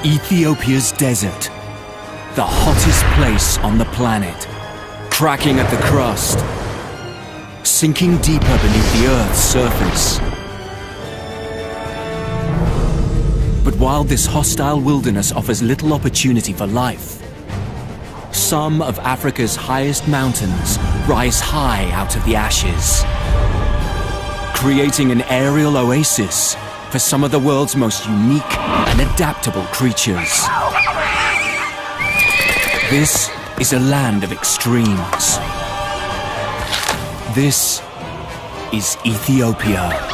Ethiopia's desert, the hottest place on the planet, cracking at the crust, sinking deeper beneath the Earth's surface. But while this hostile wilderness offers little opportunity for life, some of Africa's highest mountains rise high out of the ashes, creating an aerial oasis for some of the world's most unique and adaptable creatures. This is a land of extremes. This is Ethiopia.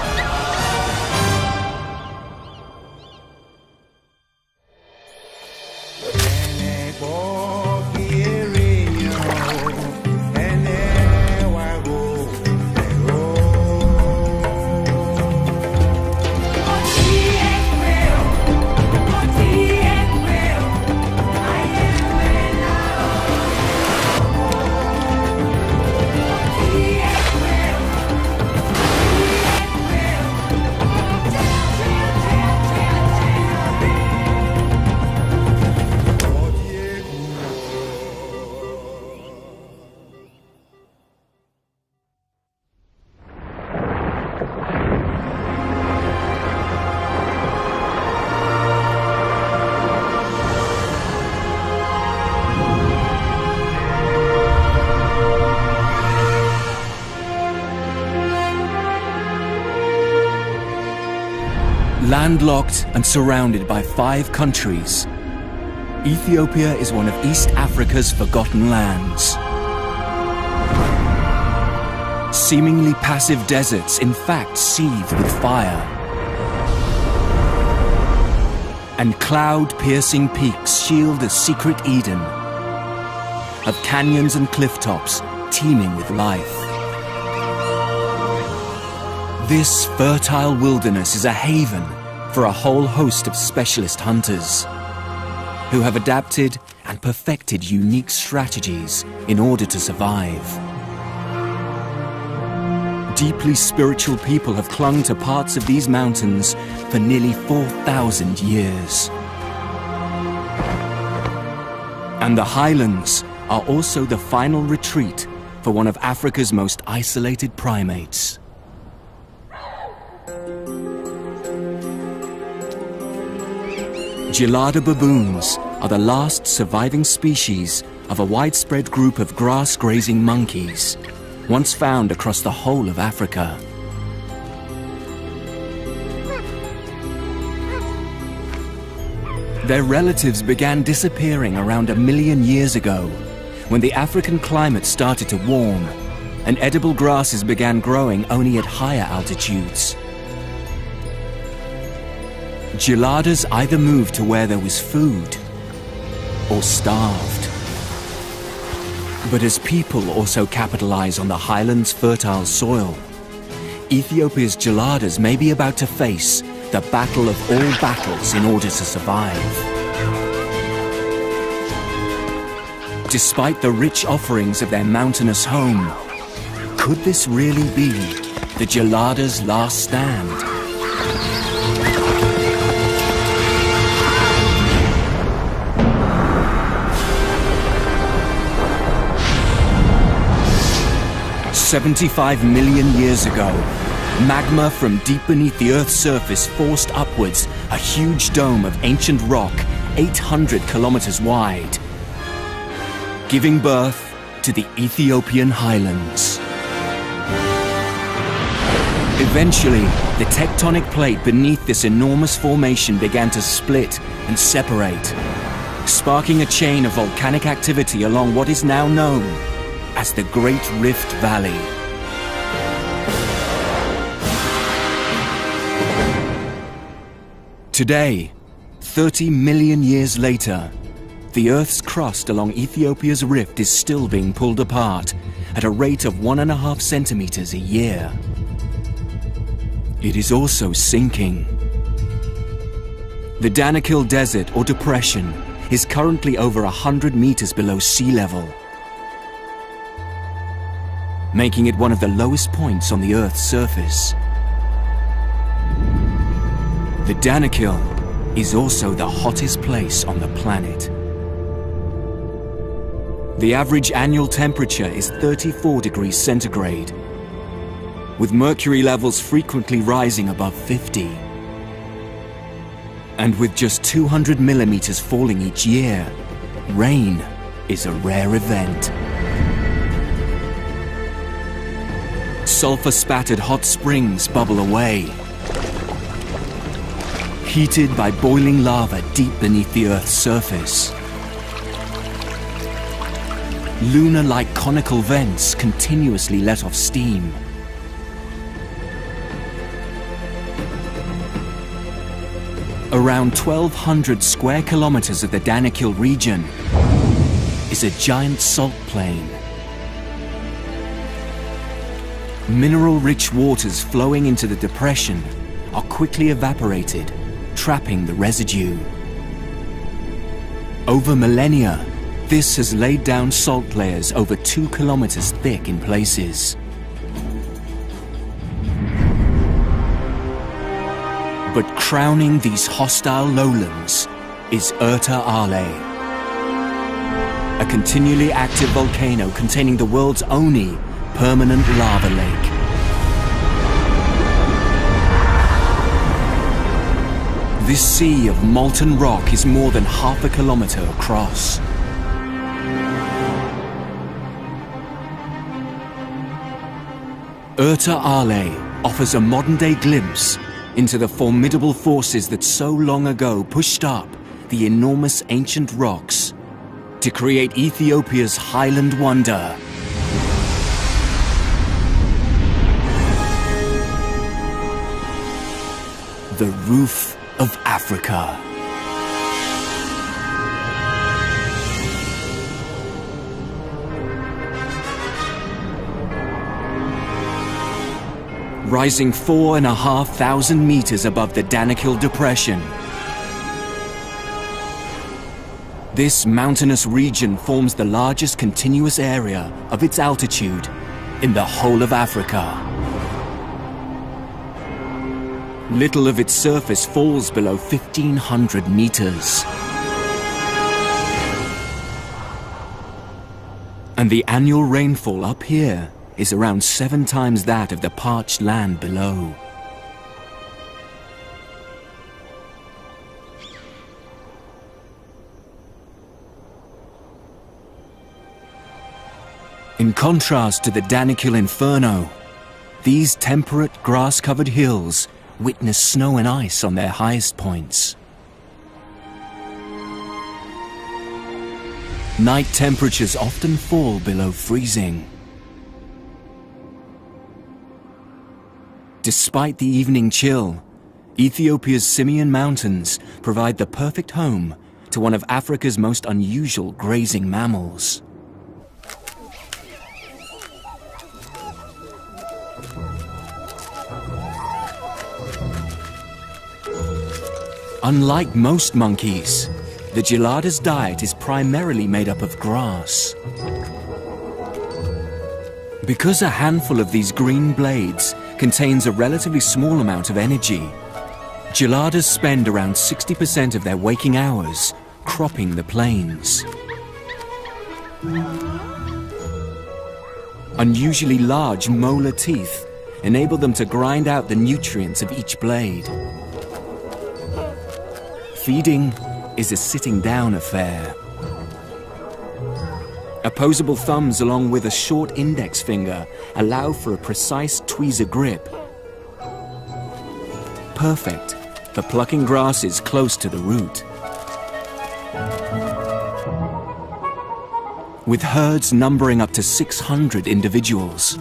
Landlocked and surrounded by 5 countries, Ethiopia is one of East Africa's forgotten lands. Seemingly passive deserts in fact seethe with fire. And cloud-piercing peaks shield a secret Eden of canyons and cliff tops teeming with life. This fertile wilderness is a haven for a whole host of specialist hunters who have adapted and perfected unique strategies in order to survive. Deeply spiritual people have clung to parts of these mountains for nearly 4,000 years. And the highlands are also the final retreat for one of Africa's most isolated primates. Gelada baboons are the last surviving species of a widespread group of grass-grazing monkeys, once found across the whole of Africa. Their relatives began disappearing around 1 million years ago, when the African climate started to warm, and edible grasses began growing only at higher altitudes. Geladas either moved to where there was food or starved. But as people also capitalize on the highlands' fertile soil, Ethiopia's geladas may be about to face the battle of all battles in order to survive. Despite the rich offerings of their mountainous home, could this really be the geladas' last stand? "75 million years ago, magma from deep beneath the Earth's surface forced upwards a huge dome of ancient rock 800 kilometers wide, giving birth to the Ethiopian highlands. Eventually, the tectonic plate beneath this enormous formation began to split and separate, sparking a chain of volcanic activity along what is now known as the Great Rift Valley. Today, 30 million years later, the Earth's crust along Ethiopia's rift is still being pulled apart at a rate of 1.5 centimeters a year. It is also sinking. The Danakil Desert or Depression is currently over 100 meters below sea level, making it one of the lowest points on the Earth's surface. The Danakil is also the hottest place on the planet. The average annual temperature is 34 degrees centigrade, with mercury levels frequently rising above 50. And with just 200 millimeters falling each year, rain is a rare event. Sulfur-spattered hot springs bubble away, heated by boiling lava deep beneath the Earth's surface. Lunar-like conical vents continuously let off steam. Around 1,200 square kilometers of the Danakil region is a giant salt plain. Mineral-rich waters flowing into the depression are quickly evaporated, trapping the residue. Over millennia, this has laid down salt layers over 2 kilometers thick in places. But crowning these hostile lowlands is Erta Ale, a continually active volcano containing the world's only permanent lava lake. This sea of molten rock is more than half a kilometer across. Erta Ale offers a modern-day glimpse into the formidable forces that so long ago pushed up the enormous ancient rocks to create Ethiopia's highland wonder. The roof of Africa. Rising 4,500 meters above the Danakil Depression. This mountainous region forms the largest continuous area of its altitude in the whole of Africa. Little of its surface falls below 1,500 meters. And the annual rainfall up here is around 7 times that of the parched land below. In contrast to the Danakil Inferno, these temperate grass-covered hills witness snow and ice on their highest points. Night temperatures often fall below freezing. Despite the evening chill, Ethiopia's Simien Mountains provide the perfect home to one of Africa's most unusual grazing mammals. Unlike most monkeys, the gelada's diet is primarily made up of grass. Because a handful of these green blades contains a relatively small amount of energy, geladas spend around 60% of their waking hours cropping the plains. Unusually large molar teeth enable them to grind out the nutrients of each blade. Feeding is a sitting-down affair. Opposable thumbs along with a short index finger allow for a precise tweezer grip. Perfect for plucking grasses close to the root. With herds numbering up to 600 individuals,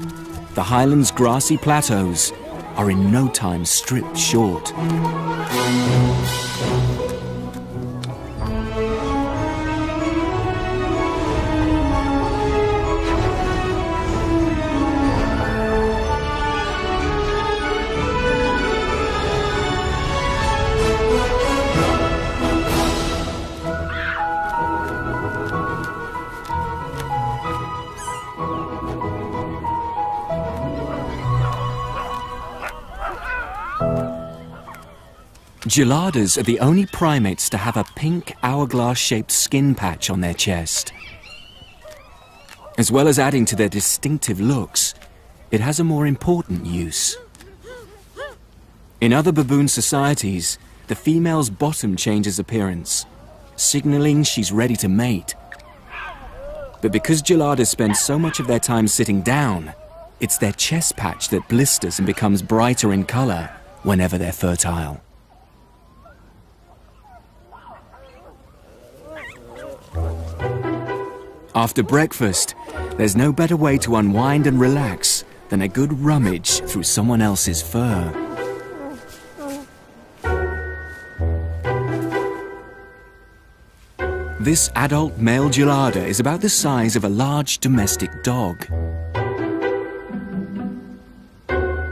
the highlands' grassy plateaus are in no time stripped short. Geladas are the only primates to have a pink hourglass-shaped skin patch on their chest. As well as adding to their distinctive looks, it has a more important use. In other baboon societies, the female's bottom changes appearance, signaling she's ready to mate. But because geladas spend so much of their time sitting down, it's their chest patch that blisters and becomes brighter in color whenever they're fertile. After breakfast, there's no better way to unwind and relax than a good rummage through someone else's fur. This adult male gelada is about the size of a large domestic dog.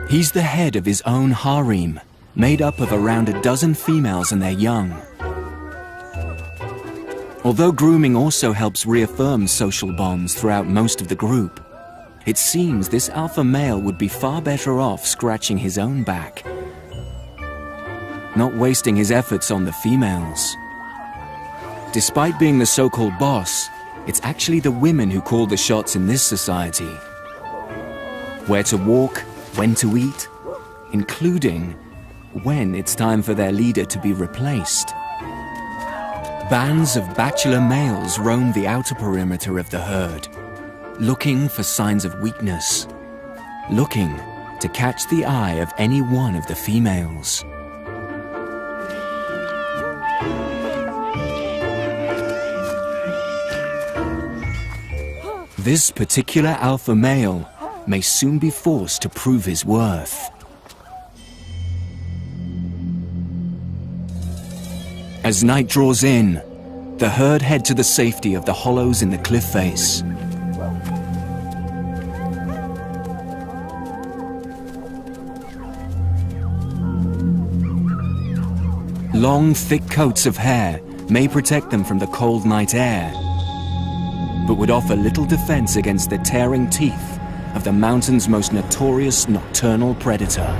He's the head of his own harem, made up of around a dozen females and their young. Although grooming also helps reaffirm social bonds throughout most of the group, it seems this alpha male would be far better off scratching his own back, not wasting his efforts on the females. Despite being the so-called boss, it's actually the women who call the shots in this society. Where to walk, when to eat, including when it's time for their leader to be replaced. Bands of bachelor males roam the outer perimeter of the herd, looking for signs of weakness, looking to catch the eye of any one of the females. This particular alpha male may soon be forced to prove his worth. As night draws in, the herd head to the safety of the hollows in the cliff face. Long, thick coats of hair may protect them from the cold night air, but would offer little defense against the tearing teeth of the mountain's most notorious nocturnal predator.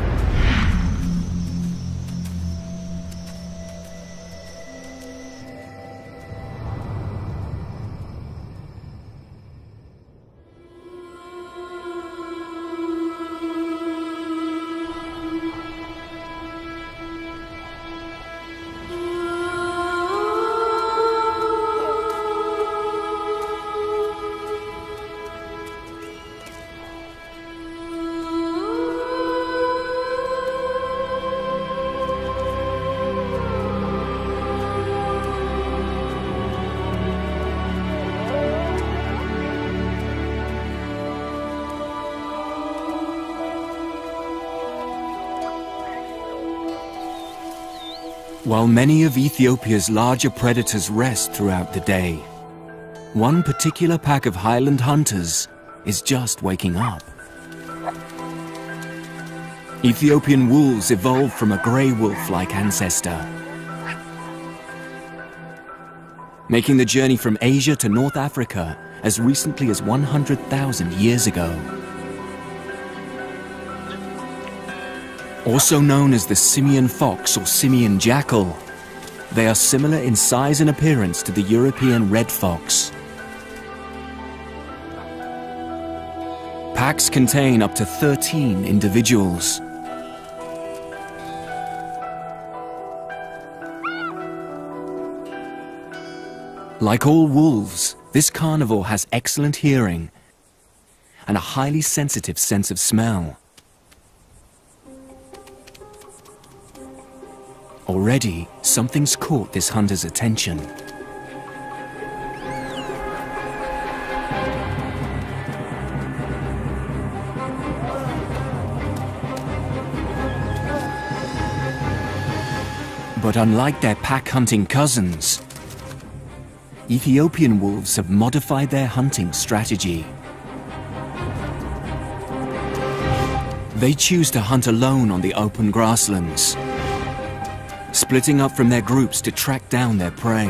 While many of Ethiopia's larger predators rest throughout the day, one particular pack of highland hunters is just waking up. Ethiopian wolves evolved from a grey wolf-like ancestor, making the journey from Asia to North Africa as recently as 100,000 years ago. Also known as the simian fox or simian jackal, they are similar in size and appearance to the European red fox. Packs contain up to 13 individuals. Like all wolves, this carnivore has excellent hearing and a highly sensitive sense of smell. Already, something's caught this hunter's attention. But unlike their pack-hunting cousins, Ethiopian wolves have modified their hunting strategy. They choose to hunt alone on the open grasslands, splitting up from their groups to track down their prey.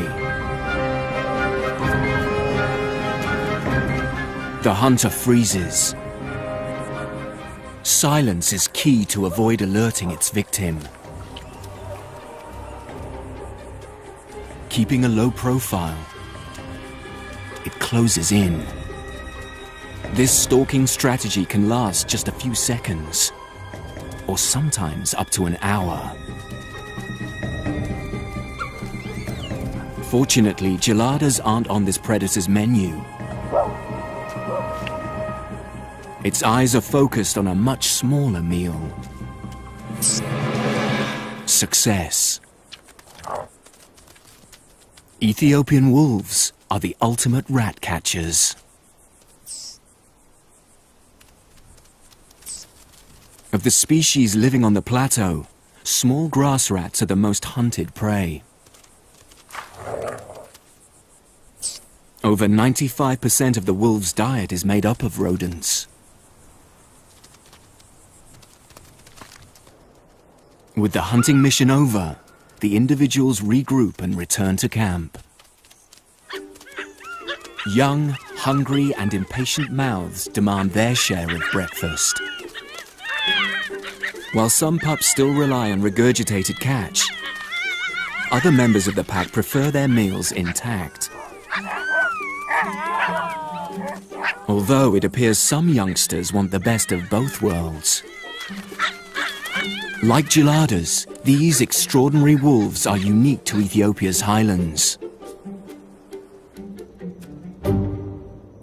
The hunter freezes. Silence is key to avoid alerting its victim. keeping a low profile. It closes in. This stalking strategy can last just a few seconds, or sometimes up to an hour. Fortunately, geladas aren't on this predator's menu. Its eyes are focused on a much smaller meal. Success. Ethiopian wolves are the ultimate rat catchers. Of the species living on the plateau, small grass rats are the most hunted prey. Over 95% of the wolves' diet is made up of rodents. With the hunting mission over, the individuals regroup and return to camp. Young, hungry, and impatient mouths demand their share of breakfast. While some pups still rely on regurgitated catch, other members of the pack prefer their meals intact. Although it appears some youngsters want the best of both worlds. Like geladas, these extraordinary wolves are unique to Ethiopia's highlands.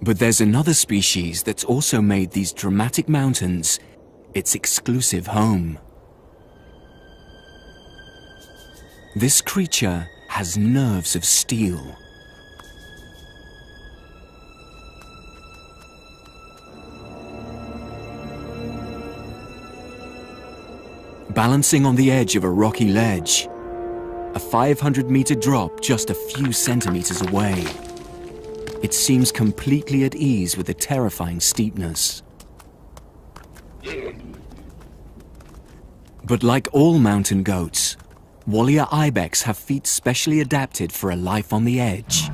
But there's another species that's also made these dramatic mountains its exclusive home. This creature has nerves of steel. Balancing on the edge of a rocky ledge, a 500-meter drop just a few centimeters away. It seems completely at ease with the terrifying steepness. But like all mountain goats, Walia ibex have feet specially adapted for a life on the edge.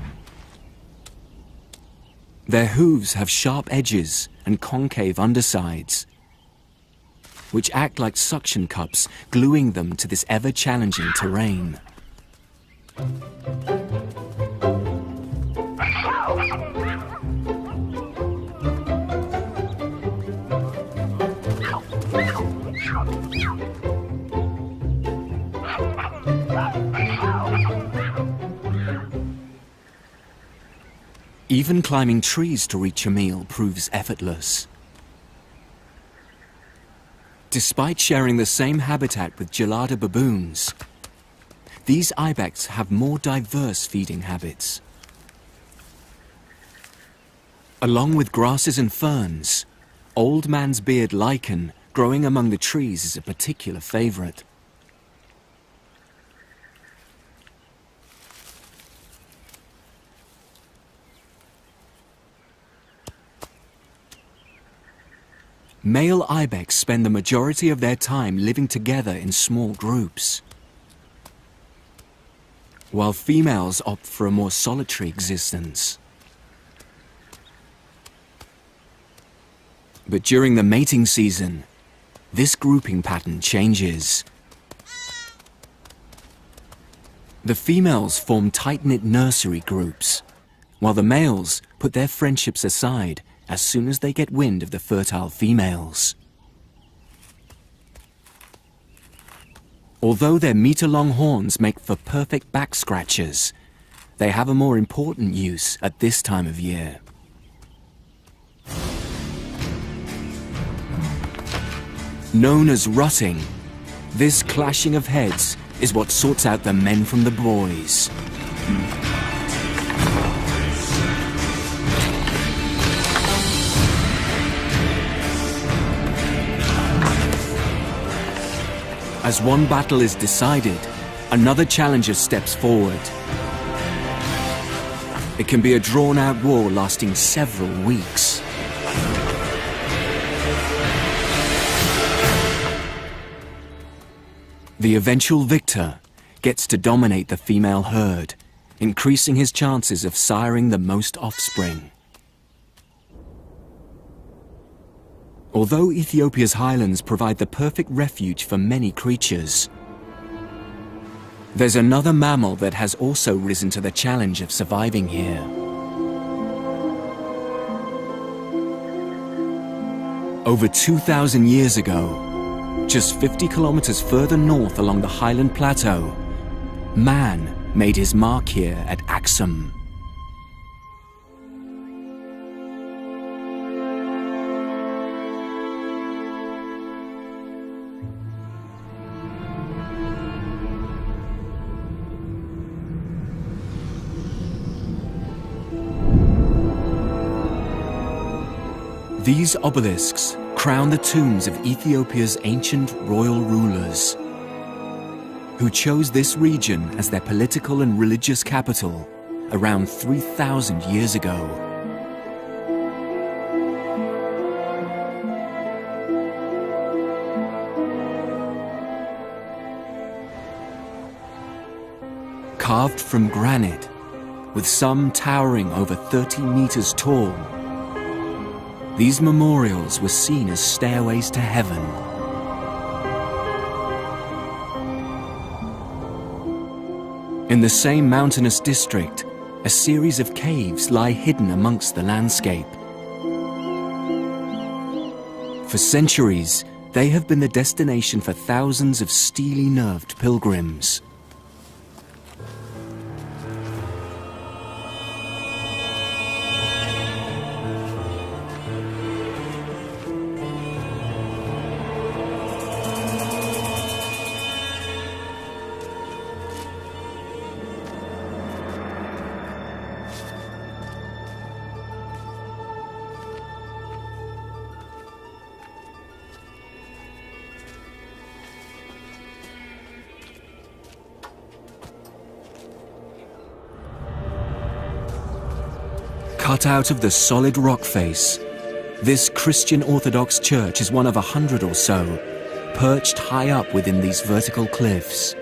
Their hooves have sharp edges and concave undersides, which act like suction cups, gluing them to this ever-challenging terrain. Even climbing trees to reach a meal proves effortless. Despite sharing the same habitat with gelada baboons, these ibex have more diverse feeding habits. Along with grasses and ferns, old man's beard lichen growing among the trees is a particular favorite. Male ibex spend the majority of their time living together in small groups, while females opt for a more solitary existence. But during the mating season, this grouping pattern changes. The females form tight-knit nursery groups, while the males put their friendships aside as soon as they get wind of the fertile females. Although their meter-long horns make for perfect back scratchers, they have a more important use at this time of year. Known as rutting, this clashing of heads is what sorts out the men from the boys. As one battle is decided, another challenger steps forward. It can be a drawn-out war lasting several weeks. The eventual victor gets to dominate the female herd, increasing his chances of siring the most offspring. Although Ethiopia's highlands provide the perfect refuge for many creatures, There's another mammal that has also risen to the challenge of surviving here. Over 2,000 years ago, just 50 kilometers further north along the highland plateau, man made his mark here at Axum. These obelisks crown the tombs of Ethiopia's ancient royal rulers, who chose this region as their political and religious capital around 3,000 years ago. Carved from granite, with some towering over 30 meters tall, these memorials were seen as stairways to heaven. In the same mountainous district, a series of caves lie hidden amongst the landscape. For centuries, they have been the destination for thousands of steely-nerved pilgrims. Cut out of the solid rock face, this Christian Orthodox church is one of 100 or so, perched high up within these vertical cliffs.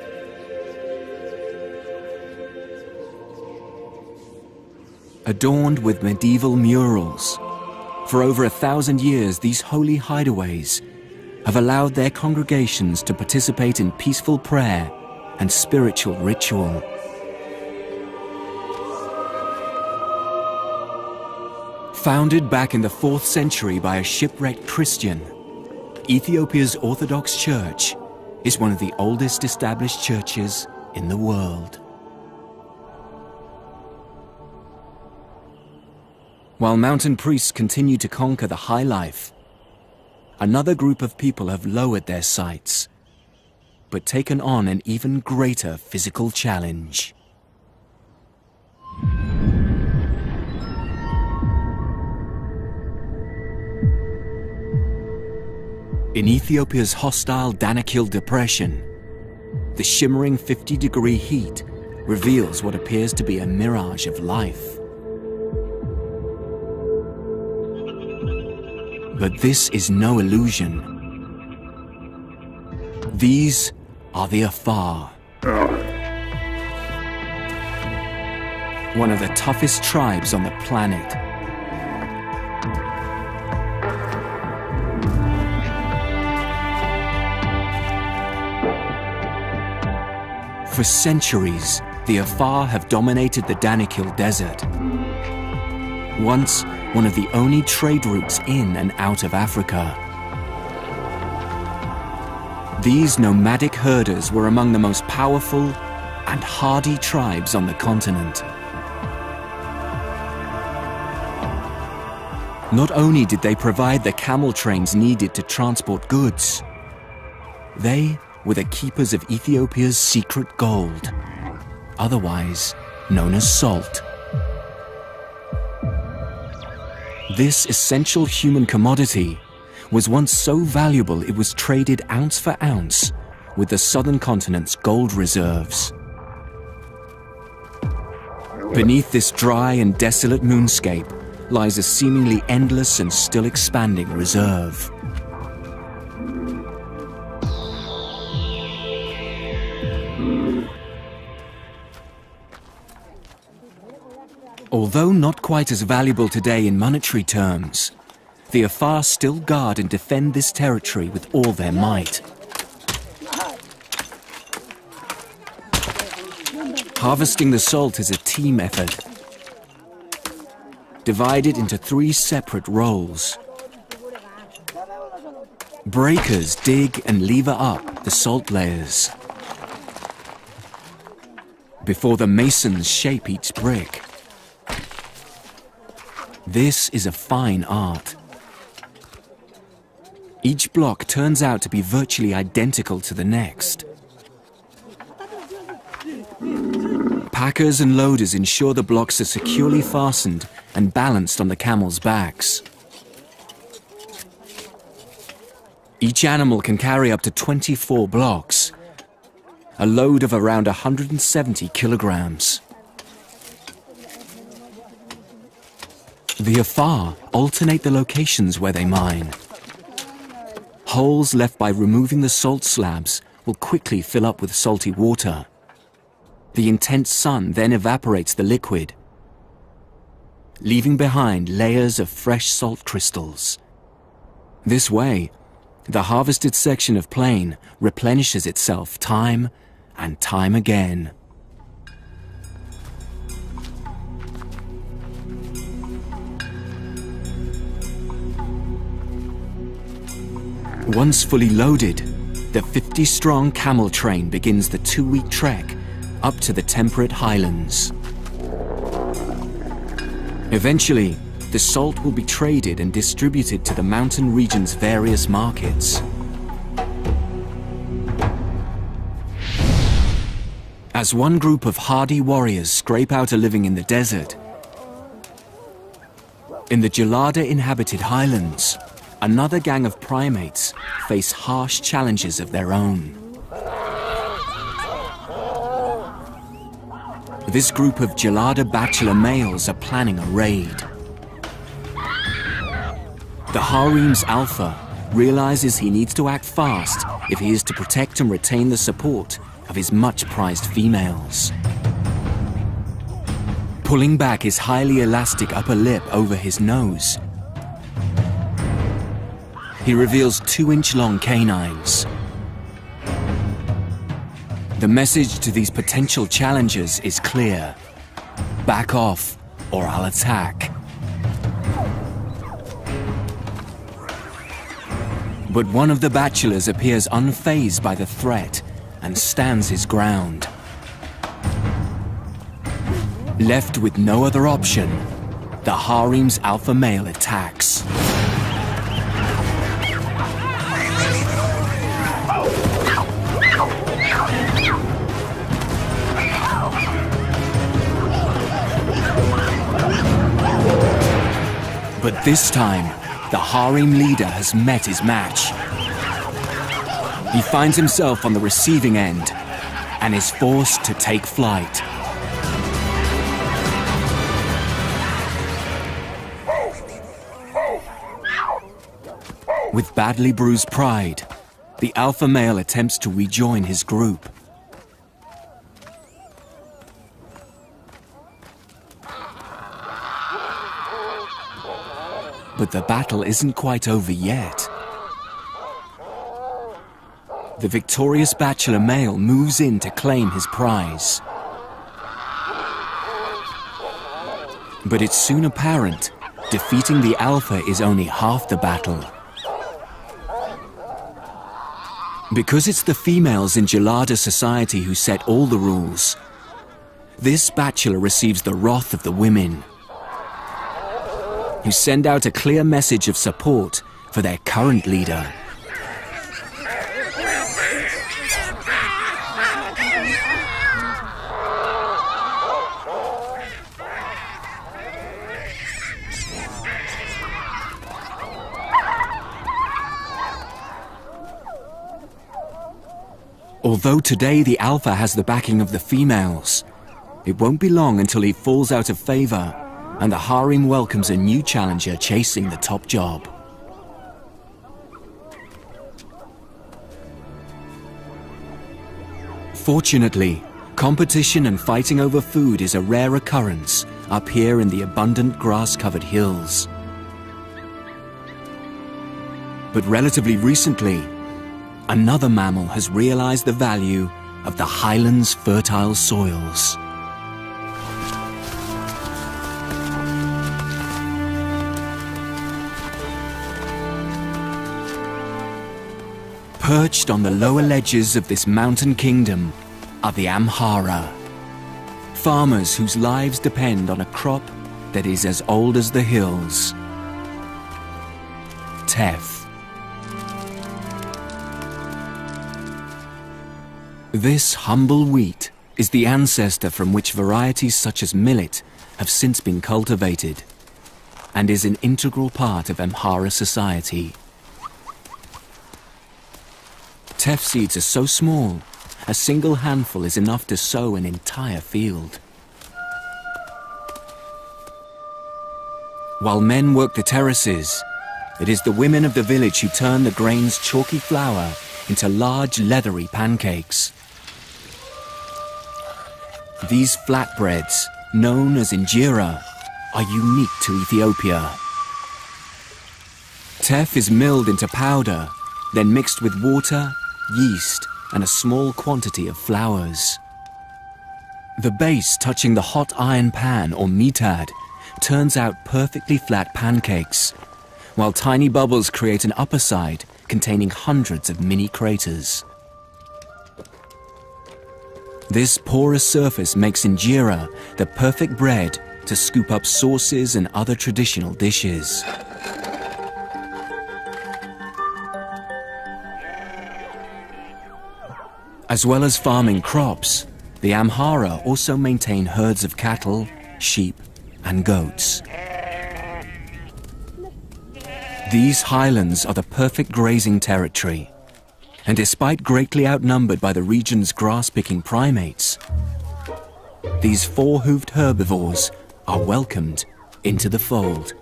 Adorned with medieval murals, for over 1,000 years these holy hideaways have allowed their congregations to participate in peaceful prayer and spiritual ritual. Founded back in the 4th century by a shipwrecked Christian, Ethiopia's Orthodox Church is one of the oldest established churches in the world. While mountain priests continue to conquer the high life, another group of people have lowered their sights, but taken on an even greater physical challenge. In Ethiopia's hostile Danakil Depression, the shimmering 50-degree heat reveals what appears to be a mirage of life. But this is no illusion. These are the Afar, one of the toughest tribes on the planet. For centuries, the Afar have dominated the Danakil Desert, once one of the only trade routes in and out of Africa. These nomadic herders were among the most powerful and hardy tribes on the continent. Not only did they provide the camel trains needed to transport goods, they were the keepers of Ethiopia's secret gold, otherwise known as salt. This essential human commodity was once so valuable it was traded ounce for ounce with the southern continent's gold reserves. Beneath this dry and desolate moonscape lies a seemingly endless and still expanding reserve. Although not quite as valuable today in monetary terms, the Afar still guard and defend this territory with all their might. Harvesting the salt is a team effort, divided into 3 separate roles. Breakers dig and lever up the salt layers before the masons shape each brick. This is a fine art. Each block turns out to be virtually identical to the next. Packers and loaders ensure the blocks are securely fastened and balanced on the camels' backs. Each animal can carry up to 24 blocks, a load of around 170 kilograms. The Afar alternate the locations where they mine. Holes left by removing the salt slabs will quickly fill up with salty water. The intense sun then evaporates the liquid, leaving behind layers of fresh salt crystals. This way, the harvested section of plain replenishes itself time and time again. Once fully loaded, the 50-strong camel train begins the 2-week trek up to the temperate highlands. Eventually, the salt will be traded and distributed to the mountain region's various markets. As one group of hardy warriors scrape out a living in the desert, in the Gelada-inhabited highlands, another gang of primates face harsh challenges of their own. This group of Gelada bachelor males are planning a raid. The harem's alpha realizes he needs to act fast if he is to protect and retain the support of his much-prized females. Pulling back his highly elastic upper lip over his nose, he reveals 2-inch-long canines. The message to these potential challengers is clear: back off, or I'll attack. But one of the bachelors appears unfazed by the threat and stands his ground. Left with no other option, the harem's alpha male attacks. But this time, the harem leader has met his match. He finds himself on the receiving end and is forced to take flight. With badly bruised pride, the alpha male attempts to rejoin his group. But the battle isn't quite over yet. The victorious bachelor male moves in to claim his prize. But it's soon apparent defeating the alpha is only half the battle. Because it's the females in Gelada society who set all the rules, this bachelor receives the wrath of the women, who send out a clear message of support for their current leader. Although today the alpha has the backing of the females, it won't be long until he falls out of favor and the harem welcomes a new challenger chasing the top job. Fortunately, competition and fighting over food is a rare occurrence up here in the abundant grass-covered hills. But relatively recently, another mammal has realized the value of the highlands' fertile soils. Perched on the lower ledges of this mountain kingdom are the Amhara, farmers whose lives depend on a crop that is as old as the hills. Teff. This humble wheat is the ancestor from which varieties such as millet have since been cultivated, and is an integral part of Amhara society. Teff seeds are so small, a single handful is enough to sow an entire field. While men work the terraces, it is the women of the village who turn the grain's chalky flour into large leathery pancakes. These flatbreads, known as injera, are unique to Ethiopia. Teff is milled into powder, then mixed with water, yeast, and a small quantity of flours. The base touching the hot iron pan or mitad turns out perfectly flat pancakes, while tiny bubbles create an upper side containing hundreds of mini craters. This porous surface makes injera the perfect bread to scoop up sauces and other traditional dishes. As well as farming crops, the Amhara also maintain herds of cattle, sheep, and goats. These highlands are the perfect grazing territory, and despite greatly outnumbered by the region's grass-picking primates, these four-hoofed herbivores are welcomed into the fold.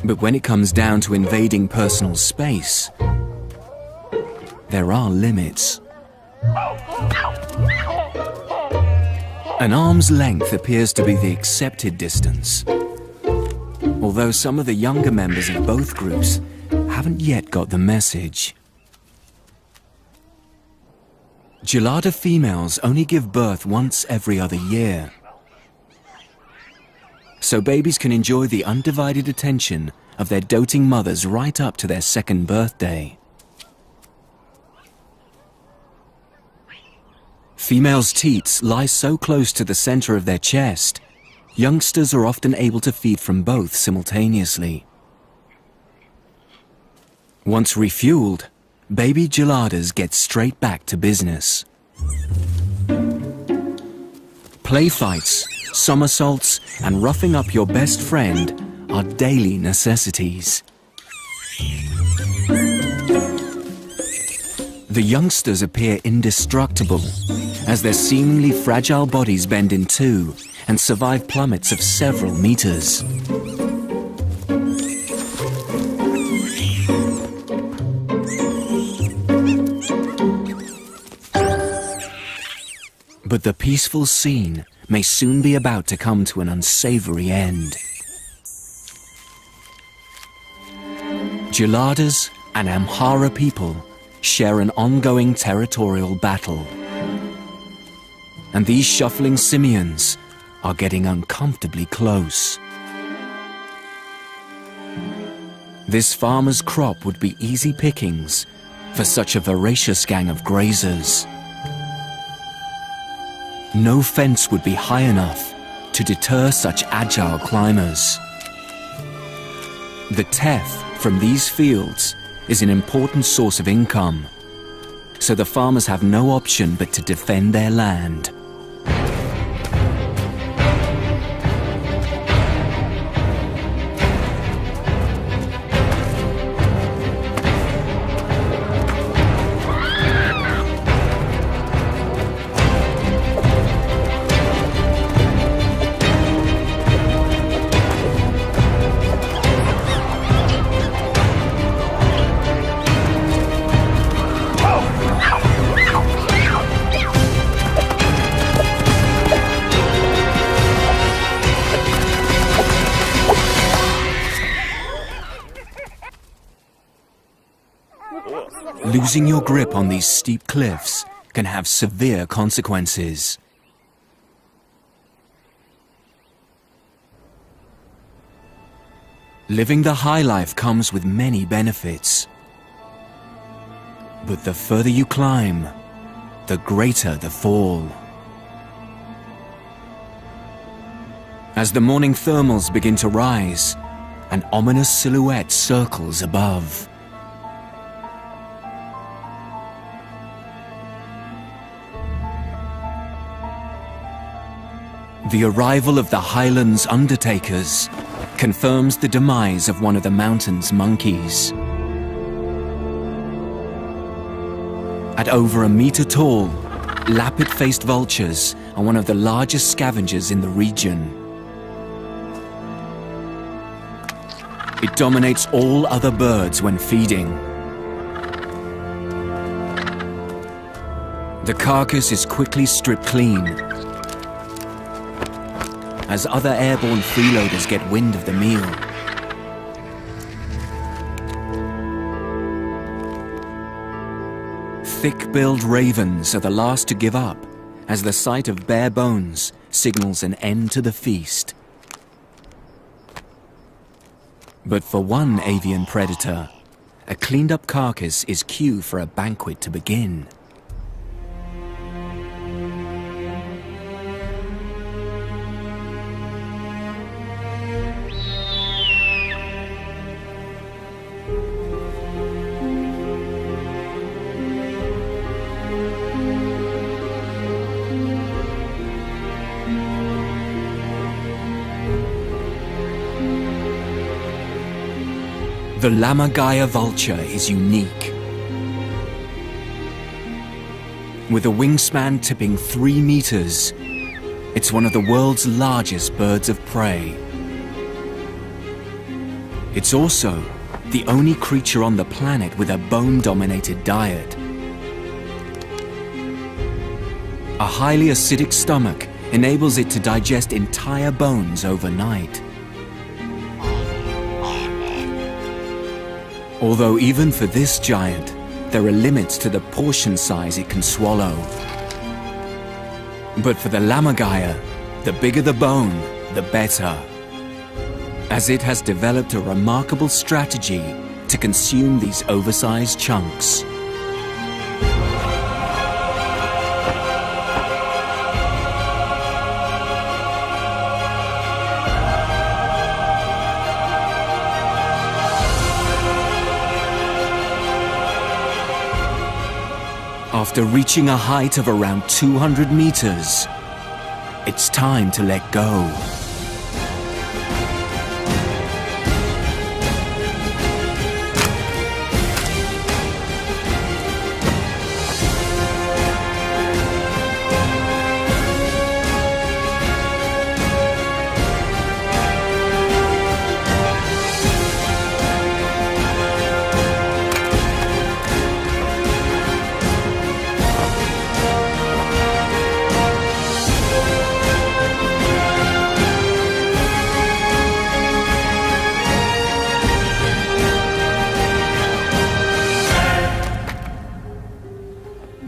But when it comes down to invading personal space, there are limits. An arm's length appears to be the accepted distance, although some of the younger members of both groups haven't yet got the message. Gelada females only give birth once every other year, so babies can enjoy the undivided attention of their doting mothers right up to their second birthday. Females' teats lie so close to the center of their chest, youngsters are often able to feed from both simultaneously. Once refueled, baby geladas get straight back to business. Play fights, somersaults, and roughing up your best friend are daily necessities. The youngsters appear indestructible, as their seemingly fragile bodies bend in two and survive plummets of several meters. But the peaceful scene may soon be about to come to an unsavory end. Geladas and Amhara people share an ongoing territorial battle. And these shuffling simians are getting uncomfortably close. This farmer's crop would be easy pickings for such a voracious gang of grazers. No fence would be high enough to deter such agile climbers. The teff from these fields is an important source of income, so the farmers have no option but to defend their land. Losing your grip on these steep cliffs can have severe consequences. Living the high life comes with many benefits. But the further you climb, the greater the fall. As the morning thermals begin to rise, an ominous silhouette circles above. The arrival of the highlands undertakers confirms the demise of one of the mountain's monkeys. At over a meter tall, lappet-faced vultures are one of the largest scavengers in the region. It dominates all other birds when feeding. The carcass is quickly stripped clean, as other airborne freeloaders get wind of the meal. Thick-billed ravens are the last to give up, as the sight of bare bones signals an end to the feast. But for one avian predator, a cleaned-up carcass is cue for a banquet to begin. The Lammergeier vulture is unique. With a wingspan tipping 3 meters, it's one of the world's largest birds of prey. It's also the only creature on the planet with a bone-dominated diet. A highly acidic stomach enables it to digest entire bones overnight. Although even for this giant, there are limits to the portion size it can swallow. But for the Lammergeier, the bigger the bone, the better, as it has developed a remarkable strategy to consume these oversized chunks. After reaching a height of around 200 meters, it's time to let go.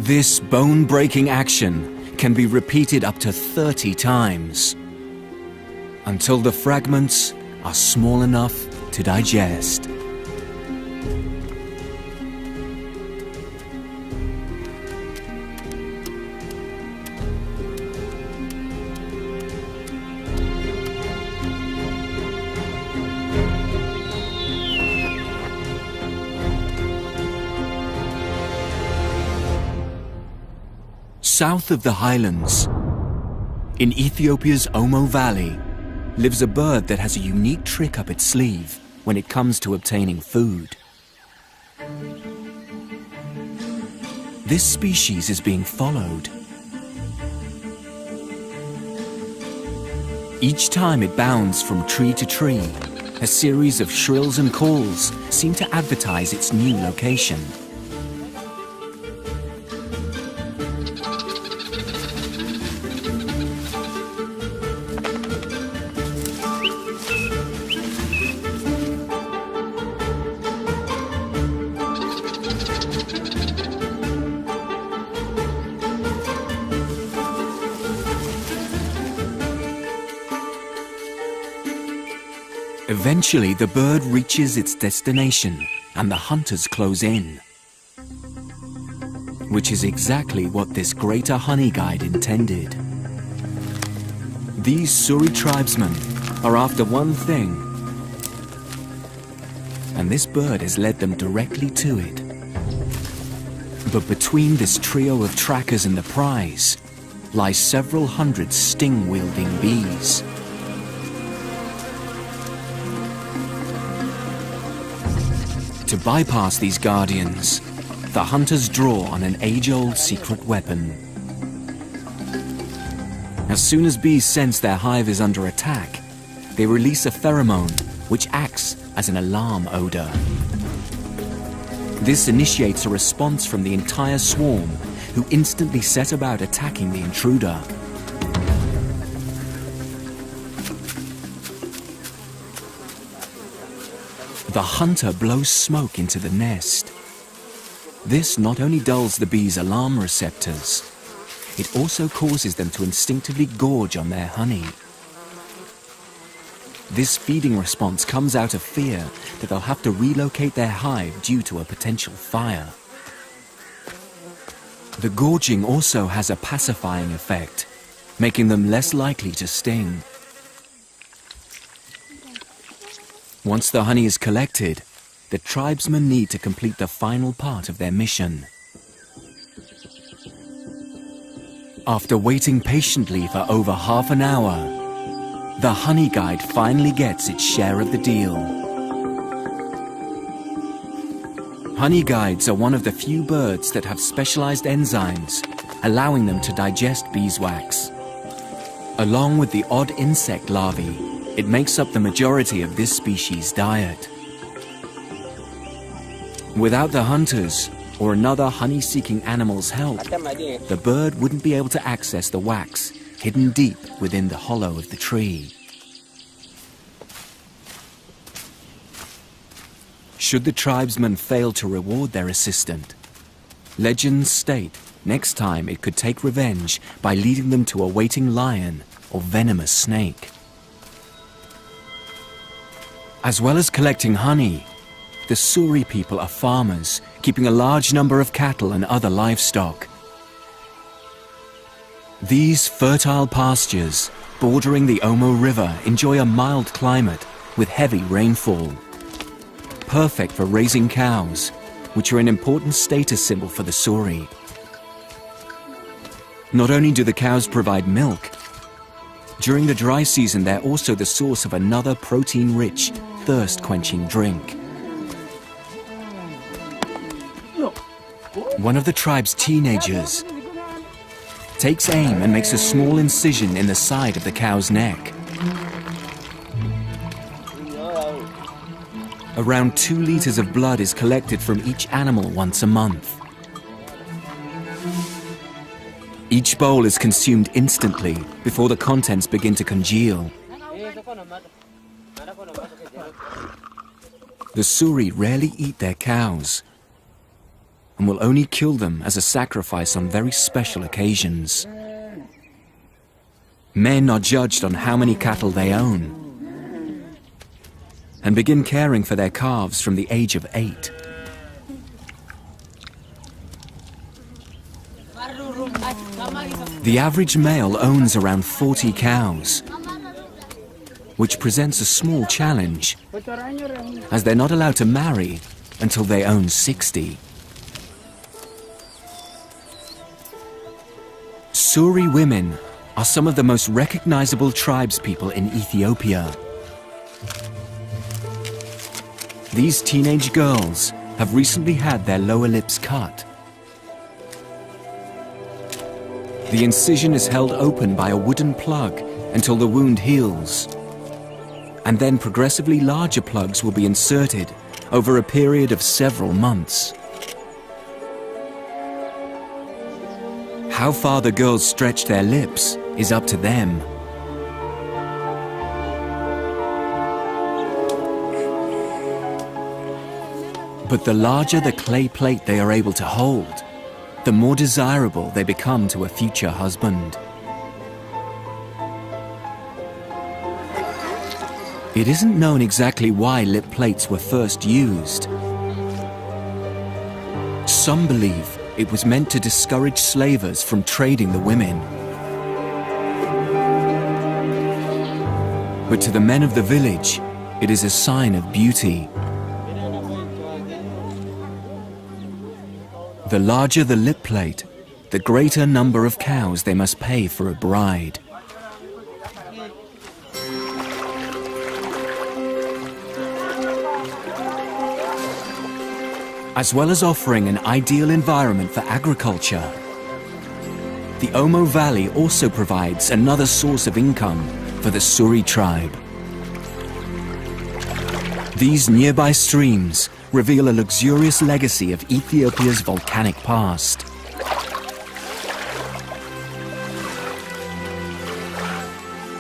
This bone-breaking action can be repeated up to 30 times, until the fragments are small enough to digest. South of the highlands, in Ethiopia's Omo Valley, lives a bird that has a unique trick up its sleeve when it comes to obtaining food. This species is being followed. Each time it bounds from tree to tree, a series of shrills and calls seem to advertise its new location. Eventually, the bird reaches its destination and the hunters close in. Which is exactly what this greater honey guide intended. These Suri tribesmen are after one thing, and this bird has led them directly to it. But between this trio of trackers and the prize lie several hundred sting-wielding bees. To bypass these guardians, the hunters draw on an age-old secret weapon. As soon as bees sense their hive is under attack, they release a pheromone which acts as an alarm odor. This initiates a response from the entire swarm, who instantly set about attacking the intruder. The hunter blows smoke into the nest. This not only dulls the bees' alarm receptors, it also causes them to instinctively gorge on their honey. This feeding response comes out of fear that they'll have to relocate their hive due to a potential fire. The gorging also has a pacifying effect, making them less likely to sting. Once the honey is collected, the tribesmen need to complete the final part of their mission. After waiting patiently for over half an hour, the honey guide finally gets its share of the deal. Honey guides are one of the few birds that have specialized enzymes, allowing them to digest beeswax. Along with the odd insect larvae, it makes up the majority of this species' diet. Without the hunters or another honey-seeking animal's help, the bird wouldn't be able to access the wax hidden deep within the hollow of the tree. Should the tribesmen fail to reward their assistant, legends state next time it could take revenge by leading them to a waiting lion or venomous snake. As well as collecting honey, the Suri people are farmers, keeping a large number of cattle and other livestock. These fertile pastures, bordering the Omo River, enjoy a mild climate with heavy rainfall. Perfect for raising cows, which are an important status symbol for the Suri. Not only do the cows provide milk, during the dry season they're also the source of another protein-rich, thirst-quenching drink. One of the tribe's teenagers takes aim and makes a small incision in the side of the cow's neck. Around 2 liters of blood is collected from each animal once a month. Each bowl is consumed instantly before the contents begin to congeal. The Suri rarely eat their cows and will only kill them as a sacrifice on very special occasions. Men are judged on how many cattle they own and begin caring for their calves from the age of 8. The average male owns around 40 cows, which presents a small challenge, as they're not allowed to marry until they own 60. Suri women are some of the most recognizable tribespeople in Ethiopia. These teenage girls have recently had their lower lips cut. The incision is held open by a wooden plug until the wound heals, and then progressively larger plugs will be inserted over a period of several months. How far the girls stretch their lips is up to them. But the larger the clay plate they are able to hold, the more desirable they become to a future husband. It isn't known exactly why lip plates were first used. Some believe it was meant to discourage slavers from trading the women. But to the men of the village, it is a sign of beauty. The larger the lip plate, the greater number of cows they must pay for a bride. As well as offering an ideal environment for agriculture, the Omo Valley also provides another source of income for the Suri tribe. These nearby streams reveal a luxurious legacy of Ethiopia's volcanic past.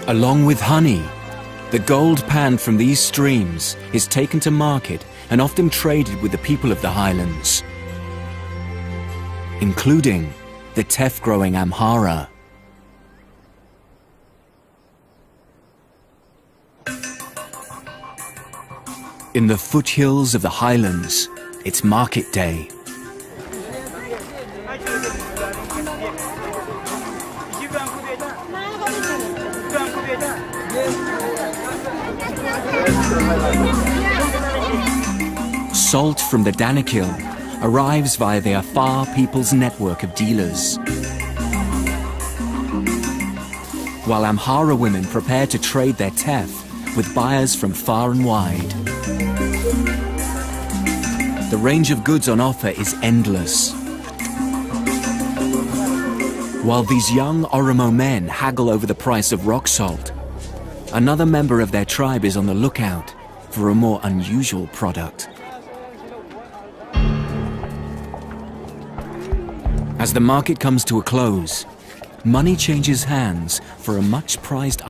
Along with honey, the gold panned from these streams is taken to market and often traded with the people of the highlands, including the teff-growing Amhara. In the foothills of the highlands, it's market day. Salt from the Danakil arrives via the Afar people's network of dealers, while Amhara women prepare to trade their teff with buyers from far and wide. The range of goods on offer is endless. While these young Oromo men haggle over the price of rock salt, another member of their tribe is on the lookout for a more unusual product. As the market comes to a close, money changes hands for a much prized